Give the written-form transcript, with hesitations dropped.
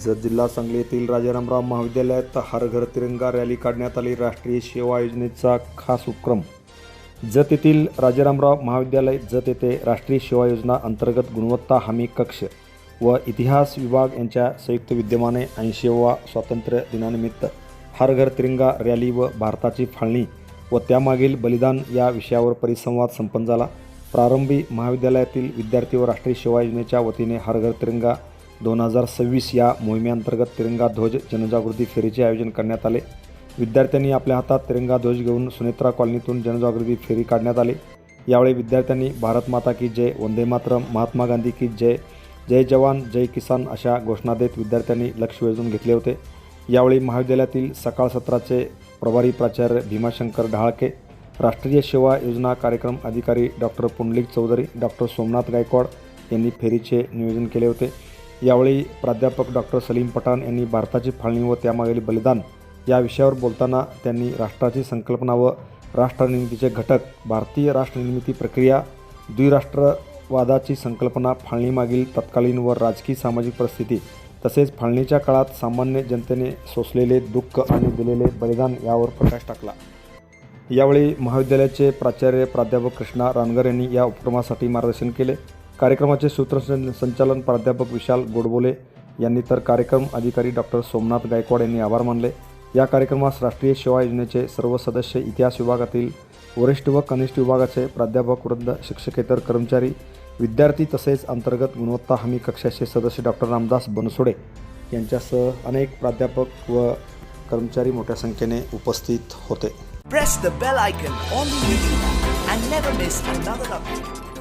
जत जिल्हा सांगली येथील राजारामराव महाविद्यालयात हर घर तिरंगा रॅली काढण्यात आली। राष्ट्रीय सेवा योजनेचा खास उपक्रम। जत येथील राजारामराव महाविद्यालय जत येथे राष्ट्रीय सेवा योजना अंतर्गत गुणवत्ता हमी कक्ष व इतिहास विभाग यांच्या संयुक्त विद्यमाने 80वा स्वातंत्र्य दिनानिमित्त हर घर तिरंगा रॅली व भारताची फाळणी व त्यामागील बलिदान या विषयावर परिसंवाद संपन्न झाला। प्रारंभी महाविद्यालयातील विद्यार्थी व राष्ट्रीय सेवा योजनेच्या वतीने हर घर तिरंगा 2026 या मोहिमेअंतर्गत तिरंगा ध्वज जनजागृती फेरीचे आयोजन करण्यात आले। विद्यार्थ्यांनी आपल्या हातात तिरंगा ध्वज घेऊन सुनेत्रा कॉलनीतून जनजागृती फेरी काढण्यात आली। यावेळी विद्यार्थ्यांनी भारत माता की जय, वंदे मातरम, महात्मा गांधी की जय, जय जवान जय किसान अशा घोषणा देत विद्यार्थ्यांनी लक्ष वेधून घेतले होते। यावेळी महाविद्यालयातील सकाळ सत्राचे प्रभारी प्राचार्य भीमाशंकर ढाळके, राष्ट्रीय सेवा योजना कार्यक्रम अधिकारी डॉक्टर पुंडलिक चौधरी, डॉक्टर सोमनाथ गायकवाड यांनी फेरीचे नियोजन केले होते। यावेळी प्राध्यापक डॉक्टर सलीम पठाण यांनी भारताची फाळणी व त्यामागील बलिदान या विषयावर बोलताना त्यांनी राष्ट्राची संकल्पना व राष्ट्रनिर्मितीचे घटक, भारतीय राष्ट्रनिर्मिती प्रक्रिया, द्विराष्ट्रवादाची संकल्पना, फाळणीमागील तत्कालीन व राजकीय सामाजिक परिस्थिती तसेच फाळणीच्या काळात सामान्य जनतेने सोसलेले दुःख आणि दिलेले बलिदान यावर प्रकाश टाकला। यावेळी महाविद्यालयाचे प्राचार्य प्राध्यापक कृष्णा रानगर यांनी या उपक्रमासाठी मार्गदर्शन केले। कार्यक्रमाचे सूत्रसंचालन प्राध्यापक विशाल गोडबोले यांनी तर कार्यक्रम अधिकारी डॉक्टर सोमनाथ गायकवाड यांनी आभार मानले। या कार्यक्रमास राष्ट्रीय सेवा योजनेचे सर्व सदस्य, इतिहास विभागातील वरिष्ठ व कनिष्ठ विभागाचे प्राध्यापक वृंद, शिक्षकेतर कर्मचारी, विद्यार्थी तसेच अंतर्गत गुणवत्ता हमी कक्षाचे सदस्य डॉक्टर रामदास बनसोडे यांच्यासह अनेक प्राध्यापक व कर्मचारी मोठ्या संख्येने उपस्थित होते। Press the bell icon on the YouTube and never miss another update.